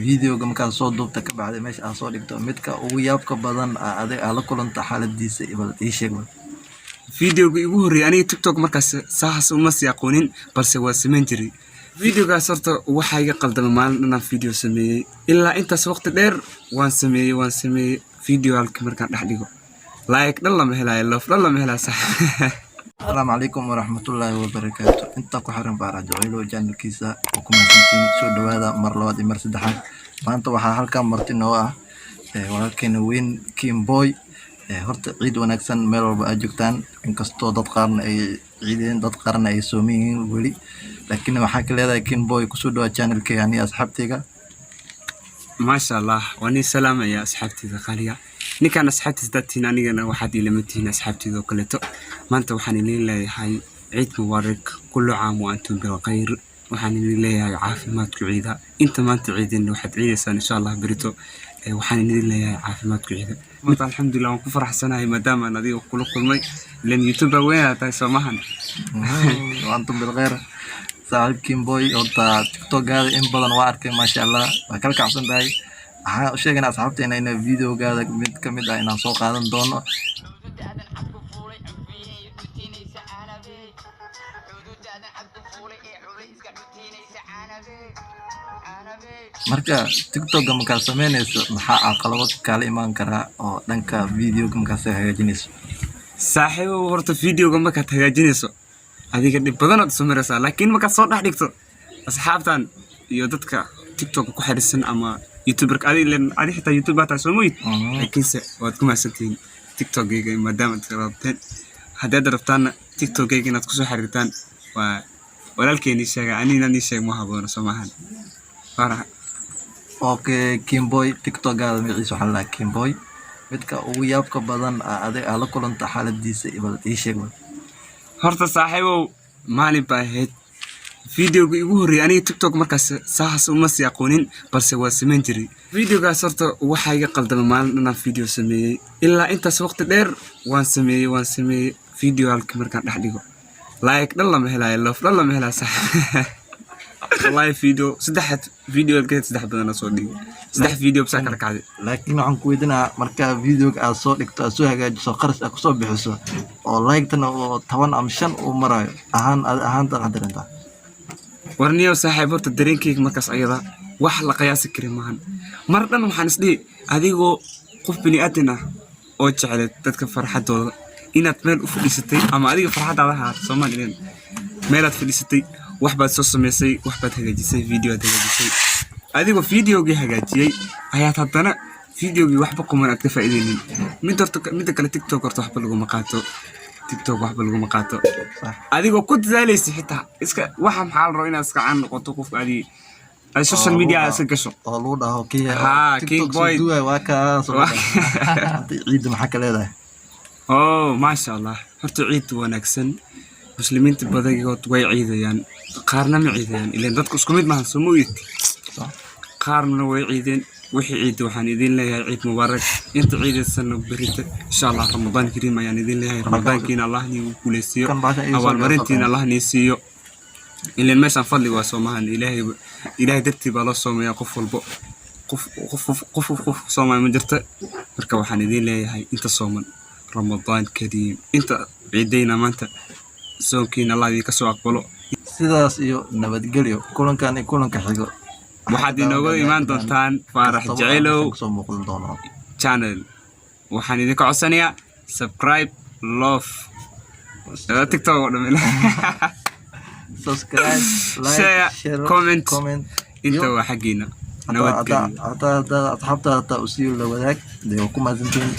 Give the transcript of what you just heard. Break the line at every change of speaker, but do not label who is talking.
videoga markaad soo duubta ka bacday meesha aad soo dhigto midka ugu yaabka badan adig aad la kulanta xaaladiisa bal ii sheeg
videoga igu horreeyay aniga TikTok markaas saas uma sii aqoonin balse waa sameyn jiray videogaas horta waxa iga qaldamay maalin inaan video sameeyay ilaa intaas waqti dheer waan sameeyay video halka markaan dhex dhigo like dhan lama helaayo love dhan lama helaayo sax
السلام عليكم ورحمة الله وبركاته. أنت كحرم بارع جويلو جانل كيسا وكما سنتين سو دوادا مرلوات إمر سدحان ما أنت وحا هالكا مرتين نواه ولكن وين كيم بوي هرت عيد ونكسن ميلو بأجوكتان إنكستو داد قارن أي عيدين داد قارن أي سوميين ولي لكن وحاك ليدا كيم بوي كسو دوا جانل كي يعني أصحابتيك
ما شاء الله واني سلام يا أصحابتي ذا ninkaan asxaabtiis anigana waxaad ilama tihiin asxaabtayda oo kaleeto maanta waxaan idin leeyahay ciid mubaarak kullu caam wa antum bil khayr waxaan idin leeyahay caafimaadku ciida inta maanta ciidin waxaad ciidaysaan insha Allah berito waxaan idin leeyahay caafimaadku ciida maanta alxamdulillah waan ku faraxsanahay maadaama aan adiga kula kulmay len YouTube weyn tahay Soomahan
wa antum bil khayr saaxiib Kimboy oo TikTok gaada in badan waa arkay ma sha Allah waa kala kacsan tahay sheegana asxaabteena in videogaada mid kamid ah inaan soo qaadan doono marka TikTok marka sameynayso maxaa caqabad kala iman kara oo dhanka videoga marka hagaajinayso
saaxiibo horta videoga marka hagaajinayso adiga dib badan aad sameynaysaa laakiin marka soo dhax dhigto asxaabtan iyo dadka TikTok ku xiriirsan ama YouTuber adi xitaa YouTuber taa soo mooyid laakiinse waad ku mahadsantihiin TikTok-gayga maadaama aad rabteen haddaad rabtaan TikTok-gayga inaad kusoo xiriirtaan waa walaalkeeni sheega anina ni sheeg ma haboono Soomahan faraha
okay Kimboy TikTok-gaada magaciisa waxa la Kimboy midka ugu yaabka badan adig aad la kulanta xaaladiisa bal ii sheeg
horta saaxiibo maalin baa ahayd videoga igu horreeyay aniga TikTok markaas saas uma sii aqoonin balse waa sameyn jiray videogaas horta waxa iga qaldamay maalin inaan video sameeyay ilaa intaas waqti dheer waan sameeyay video halka markaan dhex dhigo like dhan lama helaayo love dhan lama helaayo sax wallahi saddex video geed saddex badan soo dhigay saddex video bas kala kacday
laakiin waxaan ku weydiinaa marka videoga aad soo dhigto aad soo hagaajiso qarash aad ku soo bixiso oo like tan oo 10 ama 5 uu marayo ahaanta qadarinta
warniyo saaxiib horta dareenkayga markaas ayada wax la qiyaasi kari maahan mar dhan waxaan isdhihi adigoo qof bini aadan ah oo jecel dadka farxadooda inaad meel u fadhiisatay ama adiga farxadaada ha Soomaaliyeed meel aad fadhiisatay wax baad soo sameysay wax baad hagaajisay video aad hagaajisay adigoo videoga hagaajiyay ayaad haddana videoga waxba kuman aad ka faa'iideynin mid kale TikTok horta waxba lagu maqaato TikTok waxba lagu maqaato adigoo ku dadaalaysi xitaa iska waxa maxaa la roo inaad iska caan noqoto qof adi social media iska gasho
oo lagu dhaho TikTok duwa waa ka soo ciid maxaa ka leedahay
ma sha Allah horta ciid wanaagsan muslimiinta badagood way ciidayaan qaarna ma ciidayaan ilaa dadku isku mid maahan soo mooyid qaarna way ciideen wixii ciid waxaan idin leeyahay ciid mubaarak inta ciidaysan berita insha Allah Ramadan kariim ayaan idin leeyahay Ramadaankiina Allah ni kuleysiyo awal marintiina Allah ni siiyo ilaa meeshan fadli waa Soomahan ilaahay dartii baa loo soomeeyaa qof walbo qof Soomaali ma jirta marka waxaan idin leeyahay inta sooman Ramadan kariim inta ciidayna maanta soonkiina Allah idin ka soo aqbalo
sidaas iyo nabadgelyo kulanka xigo
waxaad inooga imaan doontaan Farax Jacaylow channel waxaan idin ka codsanayaa subscribe love TikTok oo dhammaan
subscribe
share comment inta waa xaqiina nabadgelyo
hada asxaabta u sii la wadaag ku maasantiin